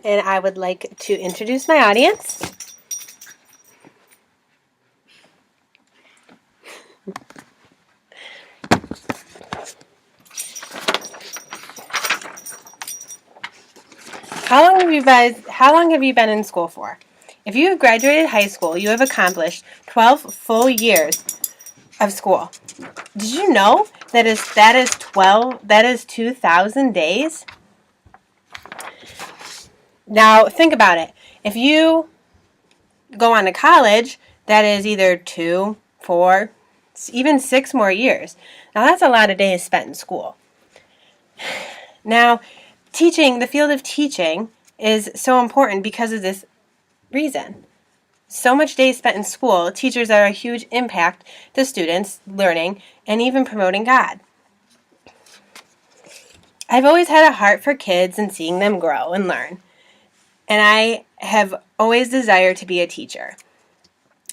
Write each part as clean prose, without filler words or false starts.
and I would like to introduce my audience. How long have you been in school for? If you have graduated high school, you have accomplished 12 full years of school. Did you know that is 2,000 days? Now think about it. If you go on to college, that is either 2, 4, even 6 more years. Now that's a lot of days spent in school. Now, the field of teaching is so important because of this reason. So much days spent in school, teachers are a huge impact to students learning and even promoting God. I've always had a heart for kids and seeing them grow and learn. And I have always desired to be a teacher.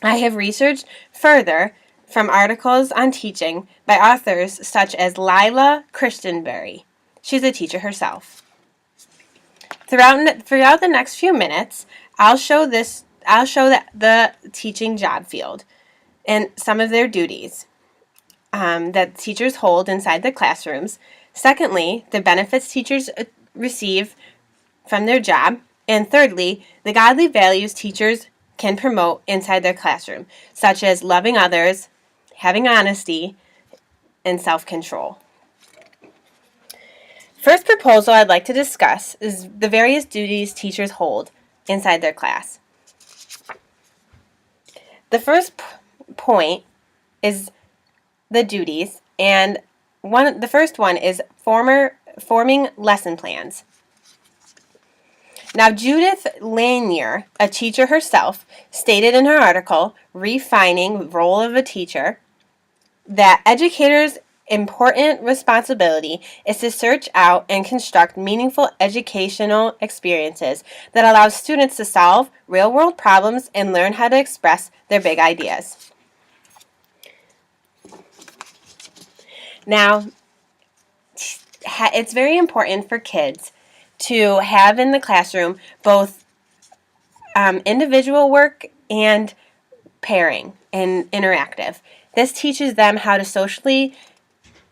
I have researched further from articles on teaching by authors such as Lila Christenberry. She's a teacher herself. Throughout the next few minutes, I'll show the teaching job field and some of their duties that teachers hold inside the classrooms. Secondly, the benefits teachers receive from their job. And thirdly, the godly values teachers can promote inside their classroom, such as loving others, having honesty, and self-control. First proposal I'd like to discuss is the various duties teachers hold inside their class. The first point is the duties, and the first one is forming lesson plans. Now, Judith Lanier, a teacher herself, stated in her article, Refining Role of a Teacher, that educators' important responsibility is to search out and construct meaningful educational experiences that allow students to solve real-world problems and learn how to express their big ideas. Now, it's very important for kids to have in the classroom both individual work and pairing and interactive. This teaches them how to socially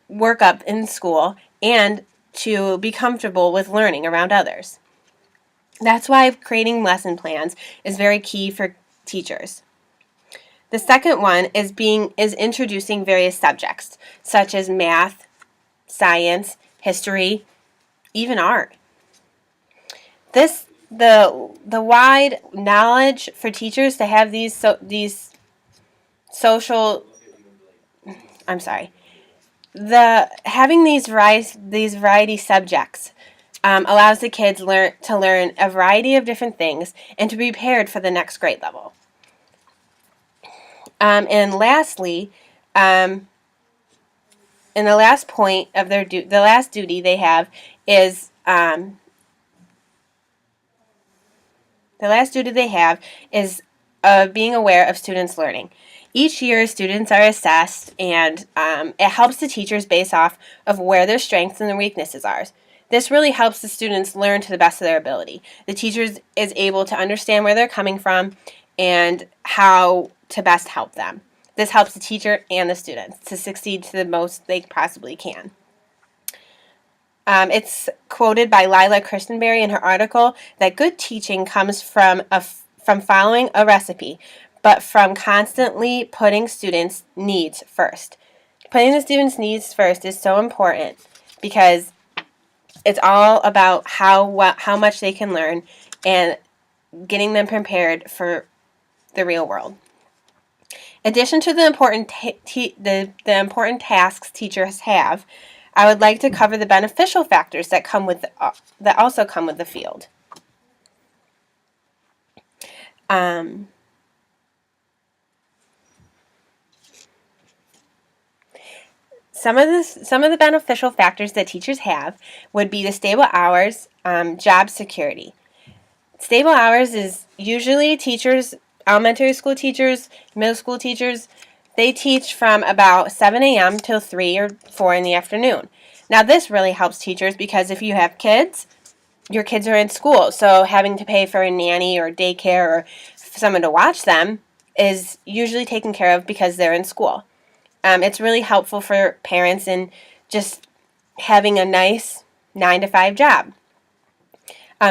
work up in school and to be comfortable with learning around others. That's why creating lesson plans is very key for teachers. The second one is introducing various subjects such as math, science, history, even art. The wide knowledge for teachers to have having these variety subjects allows the kids to learn a variety of different things and to be prepared for the next grade level. And lastly, and the last point of the last duty they have is being aware of students' learning. Each year, students are assessed, and it helps the teachers base off of where their strengths and their weaknesses are. This really helps the students learn to the best of their ability. The teacher is able to understand where they're coming from and how to best help them. This helps the teacher and the students to succeed to the most they possibly can. It's quoted by Lila Christenberry in her article that good teaching comes from following a recipe, but from constantly putting students' needs first. Putting the students' needs first is so important because it's all about how much they can learn and getting them prepared for the real world. In addition to the important tasks teachers have, I would like to cover the beneficial factors that also come with the field. Some of the beneficial factors that teachers have would be the stable hours, job security. Stable hours is usually teachers, elementary school teachers, middle school teachers, they teach from about 7 a.m. till 3 or 4 in the afternoon. Now this really helps teachers because if you have kids, your kids are in school, so having to pay for a nanny or daycare or someone to watch them is usually taken care of because they're in school. It's really helpful for parents in just having a nice 9 to 5 job.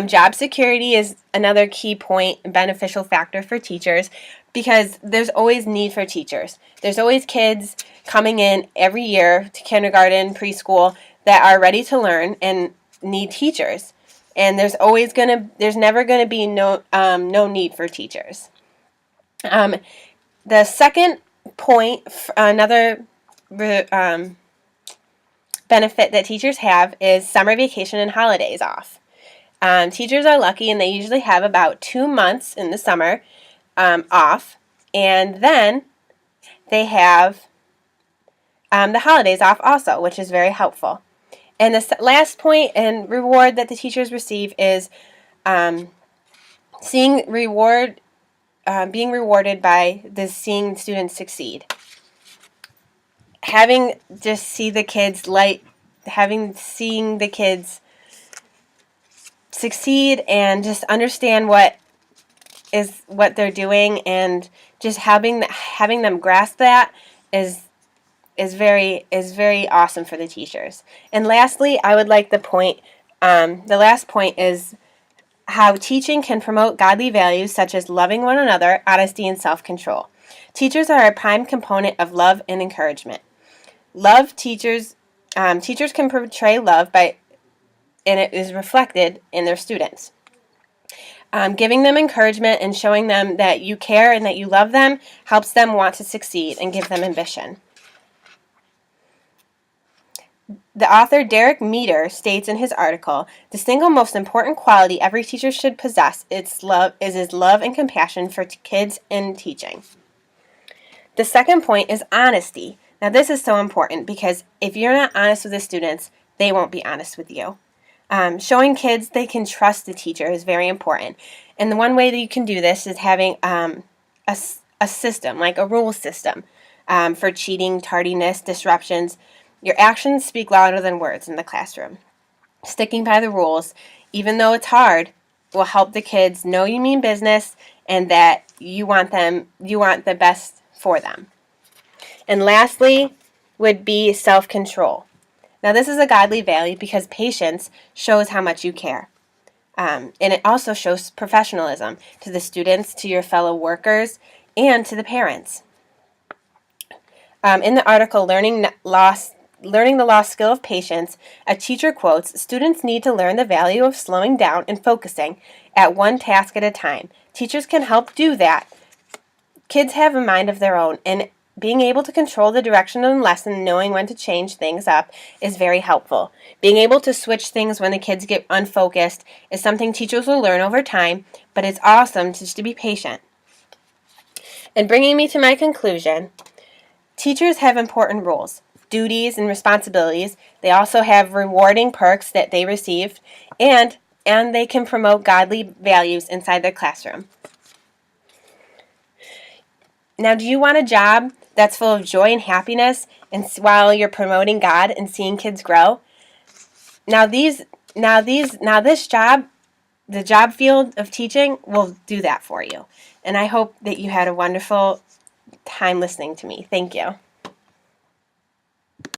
Job security is another key point and beneficial factor for teachers because there's always need for teachers. There's always kids coming in every year to kindergarten, preschool that are ready to learn and need teachers. And there's never gonna be no need for teachers. The second point, another benefit that teachers have is summer vacation and holidays off. Teachers are lucky and they usually have about 2 months in the summer off, and then they have the holidays off also, which is very helpful. And the last point and reward that the teachers receive is being rewarded by seeing students succeed. Seeing the kids succeed and just understand what they're doing, and just having them grasp that is very awesome for the teachers. And lastly, I would like the last point is how teaching can promote godly values such as loving one another, honesty, and self-control. Teachers are a prime component of love and encouragement. Teachers can portray love and it is reflected in their students. Giving them encouragement and showing them that you care and that you love them helps them want to succeed and give them ambition. The author Derek Meeder states in his article, "The single most important quality every teacher should possess is his love and compassion for kids in teaching." The second point is honesty. Now this is so important because if you're not honest with the students, they won't be honest with you. Showing kids they can trust the teacher is very important. And the one way that you can do this is having a system, like a rule system, for cheating, tardiness, disruptions. Your actions speak louder than words in the classroom. Sticking by the rules, even though it's hard, will help the kids know you mean business and that you want the best for them. And lastly would be self-control. Now this is a godly value because patience shows how much you care. And it also shows professionalism to the students, to your fellow workers, and to the parents. In the article, Learning the Lost Skill of Patience, a teacher quotes, "Students need to learn the value of slowing down and focusing at one task at a time. Teachers can help do that. Kids have a mind of their own, and being able to control the direction of the lesson, knowing when to change things up, is very helpful. Being able to switch things when the kids get unfocused is something teachers will learn over time, but it's awesome just to be patient." And bringing me to my conclusion, teachers have important roles, duties, and responsibilities. They also have rewarding perks that they receive, and they can promote godly values inside their classroom. Now, do you want a job that's full of joy and happiness, and while you're promoting God and seeing kids grow? Now this job, the job field of teaching, will do that for you. And I hope that you had a wonderful time listening to me. Thank you.